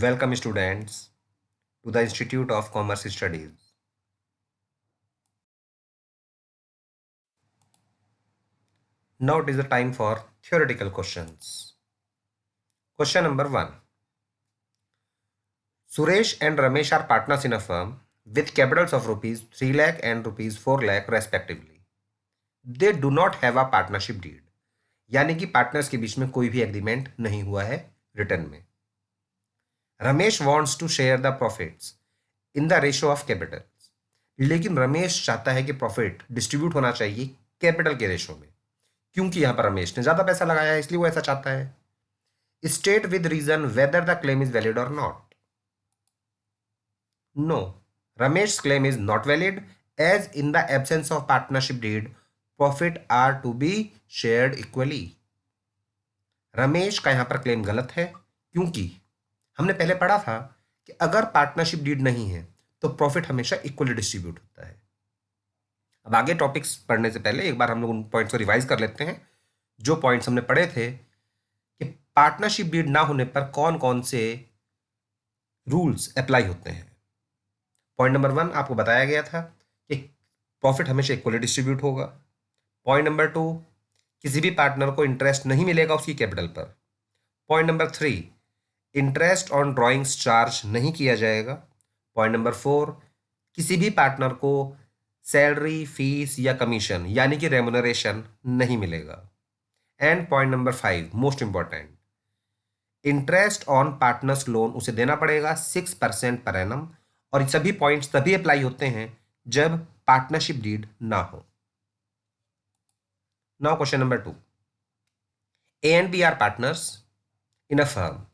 Welcome students to the Institute of Commerce Studies. Now it is the time for theoretical questions. Question number 1. Suresh and Ramesh are partners in a firm with capitals of rupees 3 lakh and rupees 4 lakh respectively. They do not have a partnership deed. यानी कि partners के बीच में कोई भी agreement नहीं हुआ है return में. Ramesh wants to share the profits in the ratio of capital. लेकिन रमेश चाहता है कि प्रॉफिट डिस्ट्रीब्यूट होना चाहिए कैपिटल के रेशियो में, क्योंकि यहां पर रमेश ने ज्यादा पैसा लगाया है, इसलिए वो ऐसा चाहता है. State with reason whether the claim is valid और not. No, Ramesh claim is not valid as in the absence of partnership deed profit are to be shared equally. Ramesh का यहां पर क्लेम गलत है, क्योंकि हमने पहले पढ़ा था कि अगर पार्टनरशिप डीड नहीं है तो प्रॉफिट हमेशा इक्वली डिस्ट्रीब्यूट होता है. अब आगे टॉपिक्स पढ़ने से पहले एक बार हम लोग उन पॉइंट्स को रिवाइज कर लेते हैं जो पॉइंट्स हमने पढ़े थे कि पार्टनरशिप डीड ना होने पर कौन कौन से रूल्स अप्लाई होते हैं. पॉइंट नंबर 1 आपको बताया गया था कि प्रॉफिट हमेशा इक्वली डिस्ट्रीब्यूट होगा. पॉइंट नंबर 2, किसी भी पार्टनर को इंटरेस्ट नहीं मिलेगा उसकी कैपिटल पर. Point number 3, interest on drawings charge नहीं किया जाएगा. पॉइंट नंबर 4, किसी भी पार्टनर को सैलरी, फीस या कमीशन यानी कि रेमुनरेशन नहीं मिलेगा. And point number 5 most important, interest on partners loan उसे देना पड़ेगा 6% पर एनम. और ये सभी पॉइंट्स तभी अप्लाई होते हैं जब पार्टनरशिप डीड ना हो. Now question number 2. A and B are partners in a firm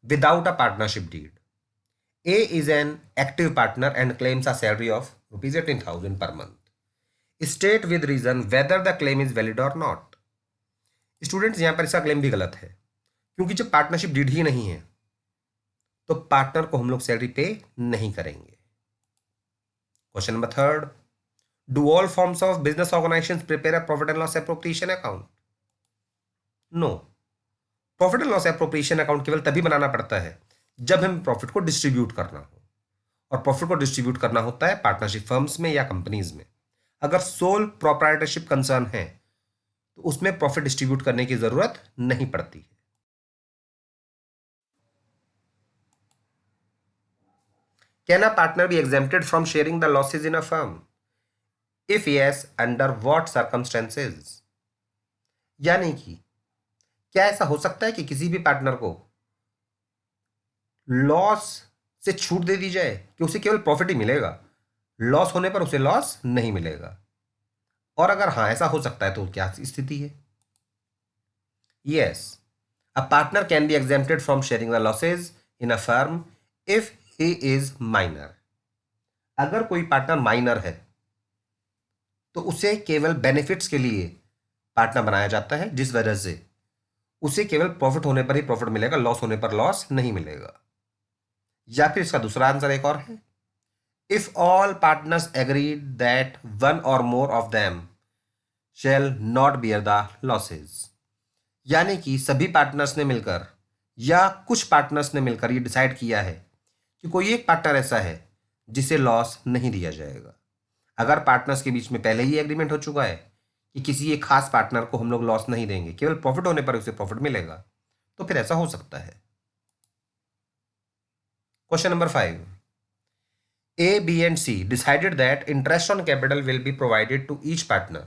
without a partnership deed. A is an active partner and claims a salary of rupees 18,000 per month. State with reason whether the claim is valid or not. Students यहां पर इसका claim भी गलत है, क्योंकि जब partnership deed ही नहीं है तो पार्टनर को हम लोग सैलरी पे नहीं करेंगे. Question number 3. Do all forms of business organisation prepare a profit and loss appropriation account? No, profit and loss appropriation account केवल तभी बनाना पड़ता है जब हमें प्रॉफिट को डिस्ट्रीब्यूट करना हो, और प्रॉफिट को डिस्ट्रीब्यूट करना होता है पार्टनरशिप फर्म्स में या कंपनीज में. अगर सोल प्रोप्राइटरशिप कंसर्न है तो उसमें प्रॉफिट डिस्ट्रीब्यूट करने की जरूरत नहीं पड़ती है. Can a partner B exempted from sharing the losses in a firm? If yes, under what circumstances. यानी कि क्या ऐसा हो सकता है कि किसी भी पार्टनर को लॉस से छूट दे दी जाए कि उसे केवल प्रॉफिट ही मिलेगा, लॉस होने पर उसे लॉस नहीं मिलेगा? और अगर हाँ ऐसा हो सकता है तो क्या स्थिति है? Yes, a partner can be exempted from sharing the losses in a firm if he is minor. अगर कोई पार्टनर माइनर है तो उसे केवल बेनिफिट्स के लिए पार्टनर बनाया जाता है, जिस वजह से उसे केवल प्रॉफिट होने पर ही प्रॉफिट मिलेगा, लॉस होने पर लॉस नहीं मिलेगा. या फिर इसका दूसरा आंसर एक और है, if all partners agreed that one or more of them shall not bear the losses. यानी कि सभी पार्टनर्स ने मिलकर या कुछ पार्टनर्स ने मिलकर ये डिसाइड किया है कि कोई एक पार्टनर ऐसा है जिसे लॉस नहीं दिया जाएगा. अगर पार्टनर्स के बीच में पहले ही एग्रीमेंट हो चुका है कि किसी एक खास पार्टनर को हम लोग लॉस नहीं देंगे, केवल प्रॉफिट होने पर उसे प्रॉफिट मिलेगा, तो फिर ऐसा हो सकता है. Question number 5. A, B, and C decided that interest on capital will be provided to each partner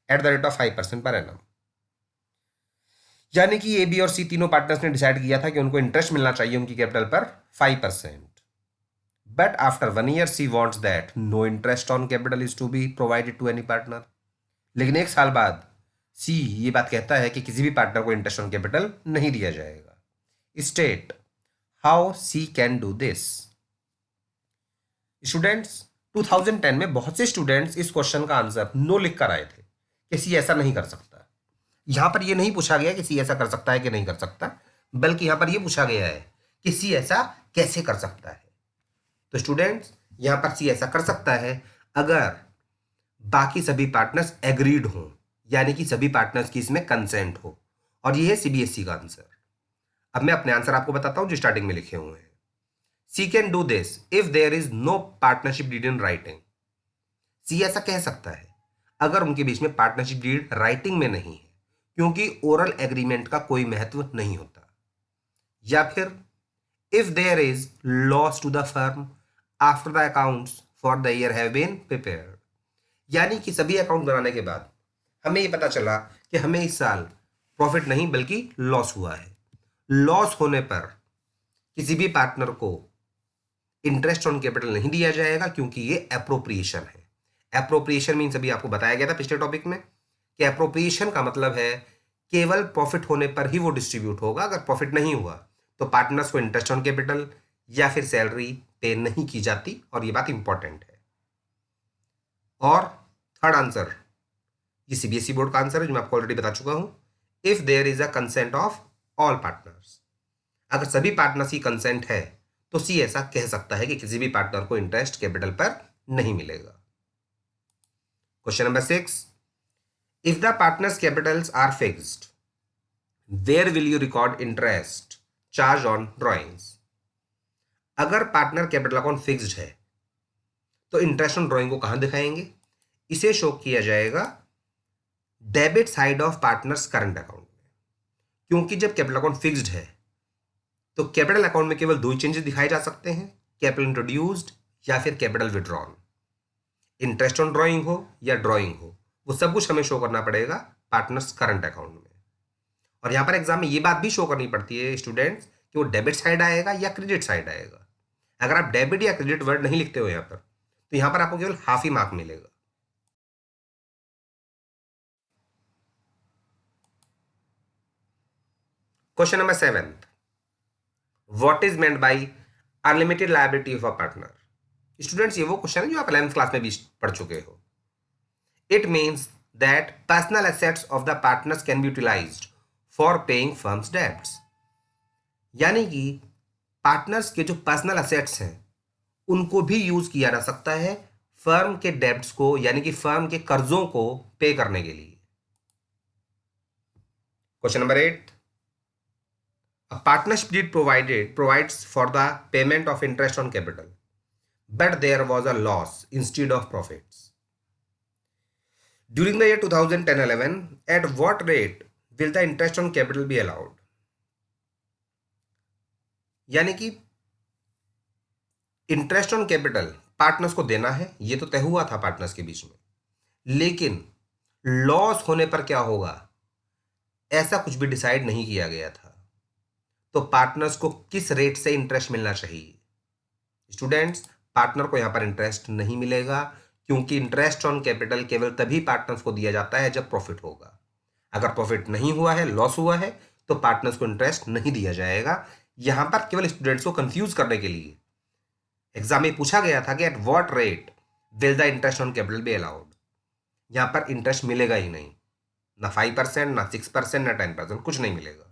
at the rate of 5% per annum. यानी कि A, B और C तीनों पार्टनर्स ने डिसाइड किया था कि उनको इंटरेस्ट मिलना चाहिए उनकी कैपिटल पर 5%. But after 1 year C wants that no interest on capital is to be provided to any partner. लेकिन एक साल बाद C ये बात कहता है कि किसी भी पार्टनर को इंटरेस्ट ऑन कैपिटल नहीं दिया जाएगा. State how C can do this. Students 2010 में बहुत से स्टूडेंट्स इस क्वेश्चन का आंसर नो लिख कर आए थे कि सी ऐसा नहीं कर सकता. यहां पर यह नहीं पूछा गया कि सी ऐसा कर सकता है कि नहीं कर सकता, बल्कि यहां पर यह पूछा गया है कि सी ऐसा कैसे कर सकता है. तो स्टूडेंट्स यहां पर सी ऐसा कर सकता है अगर बाकी सभी पार्टनर्स एग्रीड हों, यानी कि सभी पार्टनर्स की इसमें कंसेंट हो. और ये है सीबीएसई का आंसर. अब मैं अपने आंसर आपको बताता हूं जो स्टार्टिंग में लिखे हुए हैं. C can do this if there is no partnership deed in writing. C ऐसा कह सकता है अगर उनके बीच में पार्टनरशिप डीड राइटिंग में नहीं है, क्योंकि ओरल एग्रीमेंट का कोई महत्व नहीं होता। या फिर if there is loss to the firm after the accounts for the year have been prepared, यानी कि सभी अकाउंट बनाने के बाद हमें ये पता चला कि हमें इस साल प्रॉफिट नहीं बल्कि लॉस हुआ है। लॉस होने पर किसी भी पार्टनर को इंटरेस्ट ऑन कैपिटल नहीं दिया जाएगा, क्योंकि ये एप्रोप्रिएशन है। एप्रोप्रिएशन मीन्स अभी आपको बताया गया था पिछले टॉपिक में कि एप्रोप्रिएशन का मतलब है केवल प्रॉफिट होने पर ही वो डिस्ट्रीब्यूट होगा। अगर प्रॉफिट नहीं हुआ तो पार्टनर्स को इंटरेस्ट ऑन कैपिटल या फिर सैलरी पे नहीं की जाती, और ये बात इंपॉर्टेंट है। और थर्ड आंसर, ये सीबीएसई बोर्ड का आंसर है जो मैं आपको ऑलरेडी बता चुका हूं, if there is a consent of all partners. अगर सभी पार्टनर्स की कंसेंट है तो सी ऐसा कह सकता है कि किसी भी पार्टनर को इंटरेस्ट कैपिटल पर नहीं मिलेगा। Question number 6, if the partners capitals are fixed where will you record interest charge on drawings. अगर पार्टनर कैपिटल अकाउंट फिक्स्ड है तो इंटरेस्ट ऑन ड्रॉइंग को कहां दिखाएंगे? इसे शो किया जाएगा debit side of partners current account में, क्योंकि जब कैपिटल अकाउंट फिक्स्ड है तो कैपिटल अकाउंट में केवल दो ही चेंजेस दिखाए जा सकते हैं, कैपिटल इंट्रोड्यूस्ड या फिर capital withdrawn. Interest on drawing हो या ड्रॉइंग हो, वो सब कुछ हमें शो करना पड़ेगा पार्टनर्स करंट अकाउंट में। और यहां पर एग्जाम में ये बात भी शो करनी पड़ती है स्टूडेंट्स कि वो डेबिट साइड आएगा या क्रेडिट साइड आएगा। अगर आप डेबिट या क्रेडिट वर्ड नहीं लिखते हो यहां पर, तो यहां पर आपको केवल हाफ ही मार्क मिलेगा। Question number 7, what is meant by unlimited liability of a partner. Students ये वो क्वेश्चन है जो आप 11th क्लास में भी पढ़ चुके हो। It means that personal assets of the partners can be utilised for paying firms debts, यानी कि पार्टनर्स के जो पर्सनल एसेट्स हैं उनको भी यूज किया जा सकता है फर्म के डेब्ट्स को, यानी कि फर्म के कर्जों को पे करने के लिए। Question number 8, a partnership deed provides for the payment of interest on capital, but there was a loss instead of profits. During the year 2010-11, at what rate will the interest on capital be allowed? यानी कि interest on capital partners को देना है, ये तो तय हुआ था पार्टनर्स के बीच में, लेकिन लॉस होने पर क्या होगा ऐसा कुछ भी डिसाइड नहीं किया गया था। तो पार्टनर्स को किस रेट से इंटरेस्ट मिलना चाहिए? स्टूडेंट्स, पार्टनर को यहां पर इंटरेस्ट नहीं मिलेगा, क्योंकि इंटरेस्ट ऑन कैपिटल केवल तभी पार्टनर्स को दिया जाता है जब प्रॉफिट होगा। अगर प्रॉफिट नहीं हुआ है, लॉस हुआ है, तो पार्टनर्स को इंटरेस्ट नहीं दिया जाएगा। यहां पर केवल स्टूडेंट्स को कंफ्यूज करने के लिए एग्जाम में पूछा गया था कि at what rate will the interest on capital be allowed. यहां पर इंटरेस्ट मिलेगा ही नहीं, ना 5%, ना 6%, ना 10%, कुछ नहीं मिलेगा।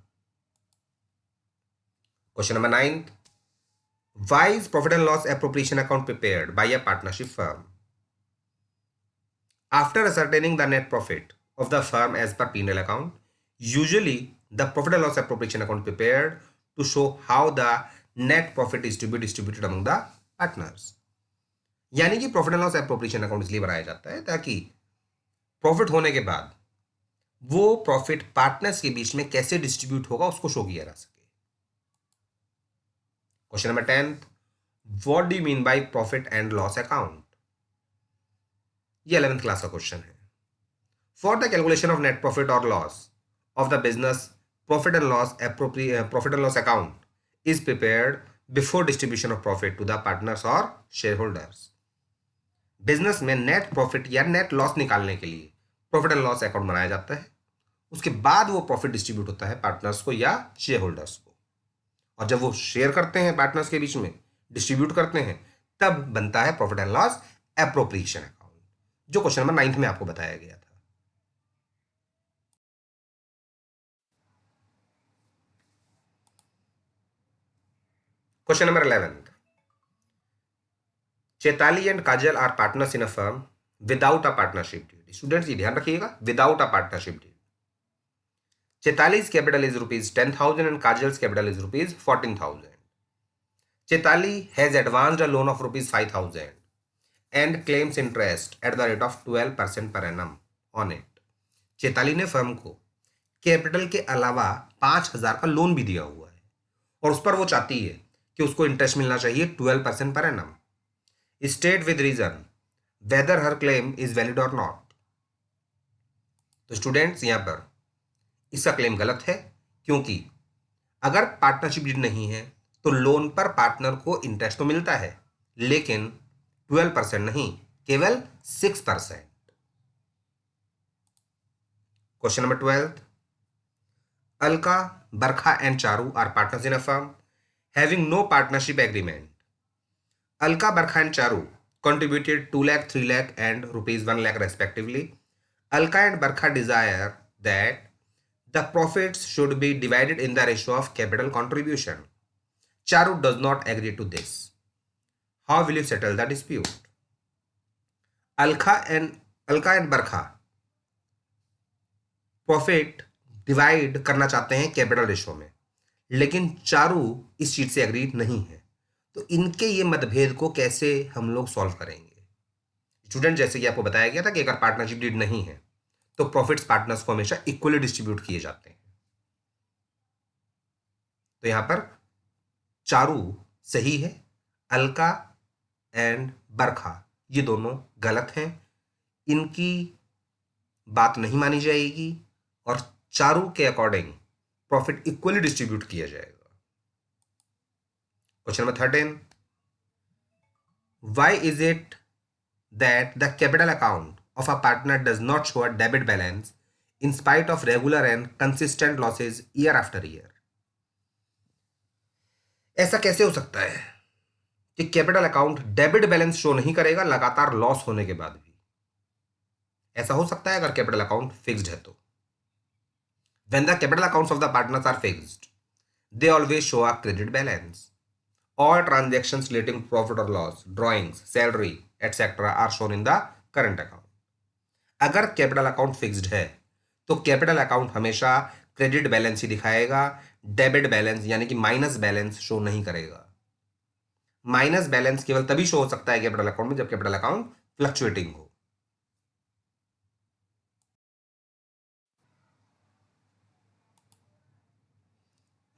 Question number 9, why is profit and loss appropriation account prepared by a partnership firm? After ascertaining the net profit of the firm as per P&L account, usually the profit and loss appropriation account prepared to show how the net profit is to be distributed among the partners. यानी कि profit and loss appropriation account इसलिए बनाया जाता है ताकि profit होने के बाद वो प्रॉफिट पार्टनर्स के बीच में कैसे डिस्ट्रीब्यूट होगा उसको शो किया जा सके। Question number 10, what do you mean by profit and loss account? ये 11th क्लास का क्वेश्चन है। For the calculation of net profit or loss of the business, profit and loss account is prepared before distribution of profit to the partners or shareholders. Business में net profit या net loss निकालने के लिए profit and loss account बनाया जाता है, उसके बाद वो प्रॉफिट डिस्ट्रीब्यूट होता है पार्टनर्स को या शेयर होल्डर्स को, और जब वो शेयर करते हैं पार्टनर्स के बीच में, डिस्ट्रीब्यूट करते हैं, तब बनता है profit and loss appropriation account, जो क्वेश्चन नंबर 9 में आपको बताया गया था। Question number 11, Chaitali and Kajal are partners in a firm without a partnership deed. Students ये ध्यान रखिएगा, विदाउट अ पार्टनरशिप डीड। चैताली's capital is rupees 10,000 and Kajal's capital is rupees 14,000. Chetali has advanced a loan of ₹5,000 and claims interest at the rate of 12% per annum on it. Chetali ने firm को capital के अलावा 5,000 का loan भी दिया हुआ है और उस पर वो चाहती है कि उसको इंटरेस्ट मिलना चाहिए 12% per annum. State with reason whether her claim is valid और नॉट। तो स्टूडेंट्स यहां पर इसका क्लेम गलत है, क्योंकि अगर पार्टनरशिप डीड नहीं है तो लोन पर पार्टनर को इंटरेस्ट तो मिलता है, लेकिन 12% नहीं, केवल 6%। Question number 12, Alka, Barkha and Charu are partners in a firm having no partnership agreement. Alka, Barkha and Charu contributed 2 lakh, 3 lakh and rupees 1 lakh respectively. Alka and Barkha desire that the profits should be divided in the ratio of capital contribution. Charu does not agree to this. How will you settle the dispute? Alka and Barkha profit divide करना चाहते हैं capital ratio में, लेकिन चारू इस चीज से agree नहीं है। तो इनके ये मतभेद को कैसे हम लोग सॉल्व करेंगे? स्टूडेंट, जैसे कि आपको बताया गया था कि अगर पार्टनरशिप डीड नहीं है तो प्रॉफिट्स पार्टनर्स को हमेशा इक्वली डिस्ट्रीब्यूट किए जाते हैं। तो यहां पर चारू सही है, अलका एंड बरखा ये दोनों गलत हैं। इनकी बात नहीं मानी जाएगी और चारू के अकॉर्डिंग प्रॉफिट इक्वली डिस्ट्रीब्यूट किया जाएगा। Question number 13, why is it that the capital account of a partner does not show a debit balance in spite of regular and consistent losses year after year? ऐसा कैसे हो सकता है कि capital account debit balance show नहीं करेगा लगातार loss होने के बाद भी? ऐसा हो सकता है अगर कैपिटल अकाउंट फिक्स्ड है तो। When the capital accounts of the partners are fixed, they always show a credit balance. All transactions relating to profit or loss, drawings, salary, etc. are shown in the current account. अगर capital account fixed है तो capital account हमेशा credit balance ही दिखाएगा, debit balance यानी कि minus balance show नहीं करेगा। Minus balance केवल तभी शो हो सकता है कैपिटल अकाउंट में जब कैपिटल अकाउंट फ्लक्चुएटिंग हो।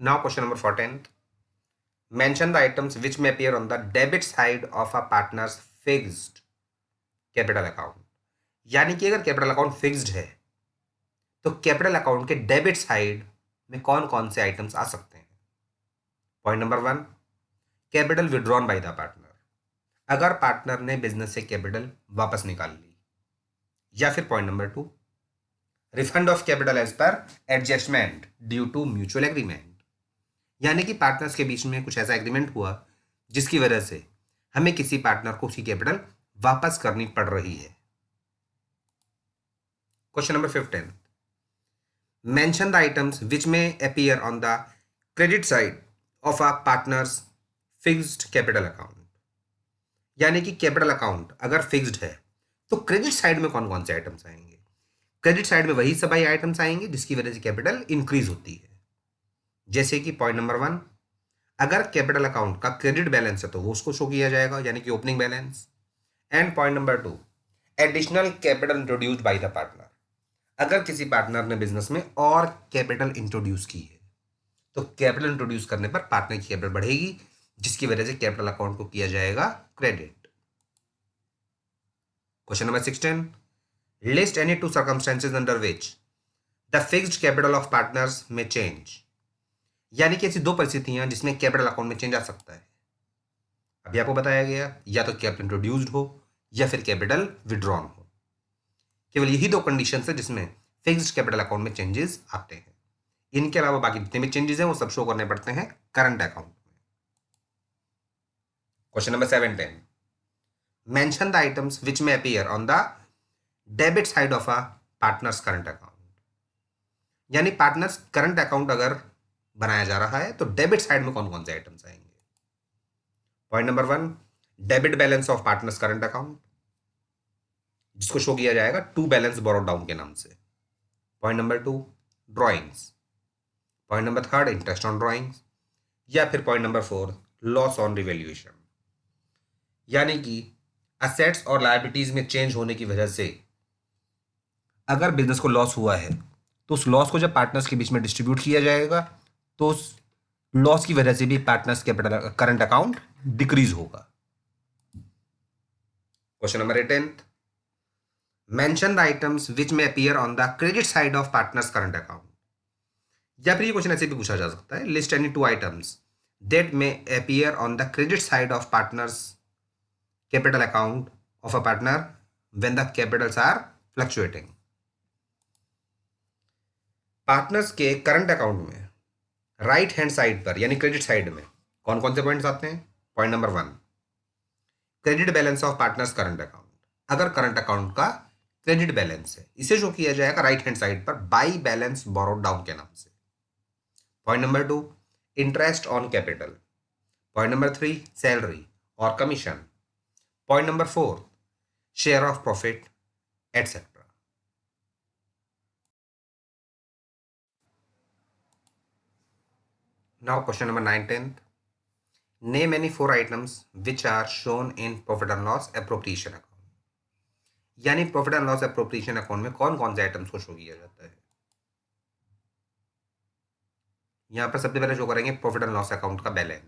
Now question number 14, mention the items which may appear on the debit side of a partner's fixed capital account. यानी कि अगर कैपिटल अकाउंट फिक्स्ड है तो कैपिटल अकाउंट के डेबिट साइड में कौन कौन से आइटम्स आ सकते हैं? Point number 1, capital withdrawn by the partner. अगर पार्टनर ने बिजनेस से कैपिटल वापस निकाल ली। या फिर point number 2, refund of capital as per adjustment due to mutual agreement. यानी कि पार्टनर्स के बीच में कुछ ऐसा एग्रीमेंट हुआ जिसकी वजह से हमें किसी पार्टनर को उसकी कैपिटल वापस करनी पड़ रही है। Question number 15, mention the items which may appear on the credit side of a partners fixed capital account. यानी कि कैपिटल अकाउंट अगर फिक्स्ड है तो क्रेडिट साइड में कौन कौन से आइटम्स आएंगे? क्रेडिट साइड में वही सभी आइटम्स आएंगे जिसकी वजह से कैपिटल इंक्रीज होती है। जैसे कि पॉइंट नंबर 1, अगर कैपिटल अकाउंट का क्रेडिट बैलेंस है तो वो उसको शो किया जाएगा यानी कि opening balance. And point number 2, additional capital introduced by the partner. अगर किसी पार्टनर ने बिजनेस में और कैपिटल इंट्रोड्यूस की है तो कैपिटल इंट्रोड्यूस करने पर पार्टनर की कैपिटल बढ़ेगी जिसकी वजह से कैपिटल अकाउंट को किया जाएगा credit. Question number 16, list any 2 circumstances under which the fixed capital of partners में चेंज। यानी कि ऐसी 2 परिस्थितियां जिसमें कैपिटल अकाउंट में चेंज आ सकता है। अभी आपको बताया गया या तो कैपिटल इंट्रोड्यूस्ड हो या फिर कैपिटल विड्रॉन हो। केवल यही 2 कंडीशन है जिसमें फिक्स्ड कैपिटल अकाउंट में चेंजेस आते हैं। इनके अलावा बाकी जितने भी चेंजेस हैं वो सब शो करने पड़ते हैं करंट अकाउंट में। Question number 17, mention the items which may appear on the debit side of a partners current account. यानी पार्टनर्स करंट अकाउंट अगर बनाया जा रहा है तो डेबिट साइड में कौन कौन से आइटम्स आएंगे? Point number 1, debit balance of partners current account जिसको शो किया जाएगा टू बैलेंस बोरो डाउन के नाम से। Point number 2, drawings. Point number 3, interest on drawings. या फिर point number 4, loss on revaluation, यानी कि असेट्स और लायबिलिटीज में चेंज होने की वजह से अगर बिजनेस को लॉस हुआ है तो उस लॉस को जब पार्टनर्स के बीच में डिस्ट्रीब्यूट किया जाएगा तो उस लॉस की वजह से भी partners capital current account decrease होगा। Question number 18, mention the items which may appear on the credit side of partners current account. या फिर ये क्वेश्चन ऐसे भी पूछा जा सकता है, list any two items that may appear on the credit side of partners capital account of a partner when the capitals are fluctuating. Partners के करंट अकाउंट में राइट हैंड साइड पर यानी क्रेडिट साइड में कौन कौन से points आते हैं? Point number 1, credit balance of partners current account. अगर करंट अकाउंट का क्रेडिट बैलेंस है, इसे शो किया जाएगा राइट हैंड साइड पर बाई बैलेंस बोरोड डाउन के नाम से। Point number 2, interest on capital. Point number 3, salary और commission. Point number 4, share of profit etcetera. Now question number 9, 10th, name any 4 items which are shown in profit and loss appropriation account. यानी profit and loss appropriation account में कौन कौन से items को show किया जाता है? यहां पर सबसे पहले शो करेंगे प्रॉफिट एंड लॉस अकाउंट का बैलेंस।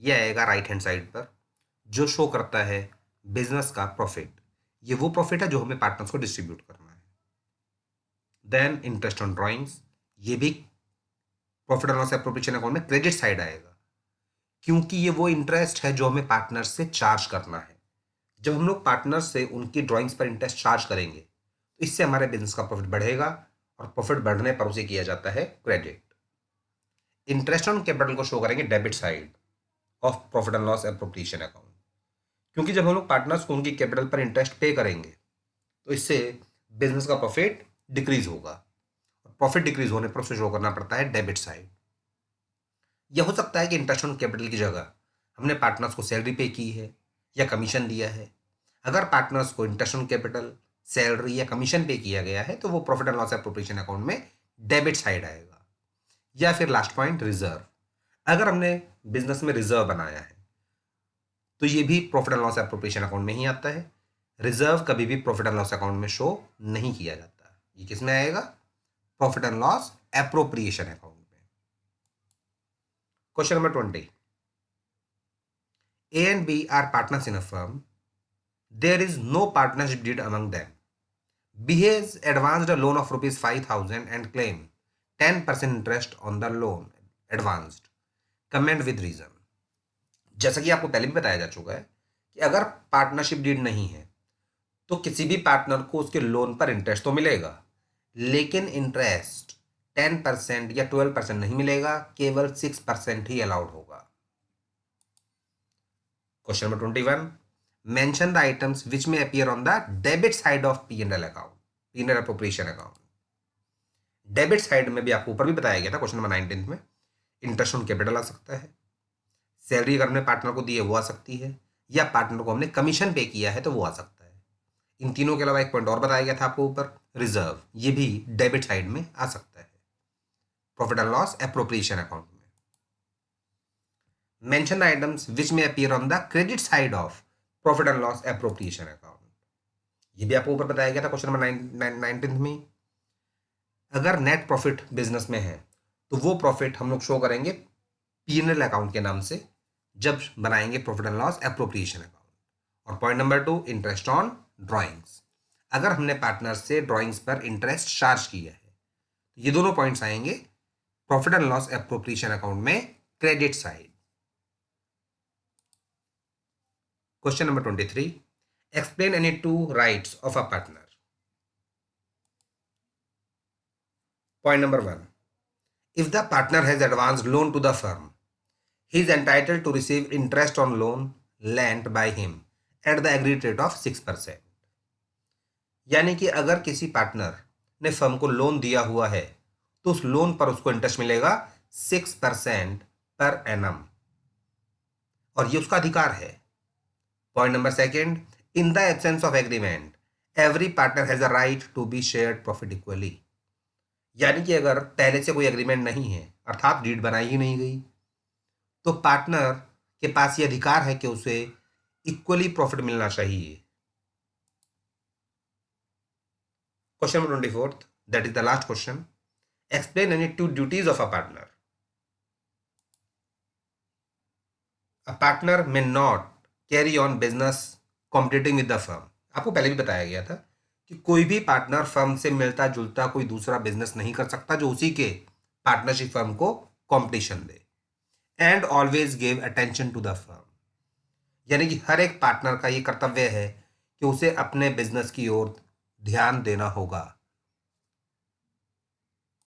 ये आएगा राइट हैंड साइड पर, जो शो करता है बिजनेस का प्रॉफिट। ये वो प्रॉफिट है जो हमें पार्टनर्स को डिस्ट्रीब्यूट करना है। देन इंटरेस्ट ऑन ड्रॉइंग्स, ये भी profit and loss appropriation account में क्रेडिट साइड आएगा, क्योंकि ये वो इंटरेस्ट है जो हमें पार्टनर्स से चार्ज करना है। जब हम लोग पार्टनर्स से उनकी ड्राइंग्स पर इंटरेस्ट चार्ज करेंगे तो इससे हमारे बिजनेस का प्रॉफिट बढ़ेगा, और प्रॉफिट बढ़ने पर उसे किया जाता है क्रेडिट। इंटरेस्ट ऑन कैपिटल को शो करेंगे debit side of profit and loss appropriation account, क्योंकि जब हम लोग पार्टनर्स को उनकी कैपिटल पर इंटरेस्ट पे करेंगे तो इससे बिजनेस का प्रॉफिट डिक्रीज होगा, और प्रॉफिट डिक्रीज होने पर उसे शो करना पड़ता है डेबिट साइड। यह हो सकता है कि इंटरेस्ट ऑन कैपिटल की जगह हमने पार्टनर्स को सैलरी पे की है या कमीशन दिया है। अगर पार्टनर्स को इंटरेस्ट ऑन कैपिटल, सैलरी या कमीशन पे किया गया है तो वो profit and loss appropriation account में डेबिट साइड आएगा। या फिर लास्ट पॉइंट, रिजर्व। अगर हमने बिजनेस में रिजर्व बनाया है तो ये भी profit and loss appropriation account में ही आता है। रिजर्व कभी भी प्रॉफिट एंड लॉस अकाउंट में शो नहीं किया जाता। ये किस में आएगा? Profit and loss appropriation account में। Question number 20, A and B are partners in a firm. There is no partnership deed among them. B has advanced a loan of rupees 5,000 and claim 10% interest on the loan advanced. Comment with reason. जैसा कि आपको पहले भी बताया जा चुका है कि अगर पार्टनरशिप डीड नहीं है तो किसी भी पार्टनर को उसके लोन पर इंटरेस्ट तो मिलेगा, लेकिन इंटरेस्ट 10% या 12% नहीं मिलेगा, केवल 6% ही अलाउड होगा। Question number 21, mention the items which may appear on the debit side of P&L account, P&L appropriation account. Debit side में भी आपको ऊपर भी बताया गया था क्वेश्चन नंबर 19 में, इंटरेस्ट ऑन कैपिटल आ सकता है, सैलरी अगर हमने पार्टनर को दी है वो आ सकती है, या पार्टनर को हमने कमीशन पे किया है तो वो आ सकता है। इन तीनों के अलावा एक पॉइंट और बताया गया था आपको ऊपर, रिजर्व। ये भी डेबिट साइड में आ सकता है profit and loss appropriation account में। Mention the items which may appear on the credit side of profit and loss appropriation account. ये भी आपको ऊपर बताया गया था क्वेश्चन नंबर 19 में। अगर नेट प्रॉफिट बिजनेस में है तो वो प्रॉफिट हम लोग शो करेंगे P&L अकाउंट के नाम से जब बनाएंगे profit and loss appropriation account. और point number 2, interest on drawings. अगर हमने पार्टनर से ड्राइंग्स पर इंटरेस्ट चार्ज किया है, ये दोनों पॉइंट्स आएंगे profit and loss appropriation account में credit side. Question number 23, explain any 2 rights of a partner. Point number 1, if the partner has advanced loan to the firm, he is entitled to receive interest on loan lent by him at the agreed rate of 6%. यानी कि अगर किसी partner ने firm को loan दिया हुआ है तो उस लोन पर उसको इंटरेस्ट मिलेगा 6% पर एनम, और ये उसका अधिकार है। Point number 2, in the absence of agreement every partner has a right to be shared profit equally. यानी कि अगर पहले से कोई एग्रीमेंट नहीं है, अर्थात डीड बनाई ही नहीं गई, तो पार्टनर के पास ये अधिकार है कि उसे इक्वली प्रॉफिट मिलना चाहिए। Question number 24, that is the last question. Explain any two duties of a partner. A partner may not carry on business competing with the firm. आपको पहले भी बताया गया था कि कोई भी पार्टनर फर्म से मिलता जुलता कोई दूसरा बिजनेस नहीं कर सकता जो उसी के पार्टनरशिप फर्म को कंपटीशन दे। And always give attention to the firm, यानी कि हर एक पार्टनर का ये कर्तव्य है कि उसे अपने बिजनेस की ओर ध्यान देना होगा।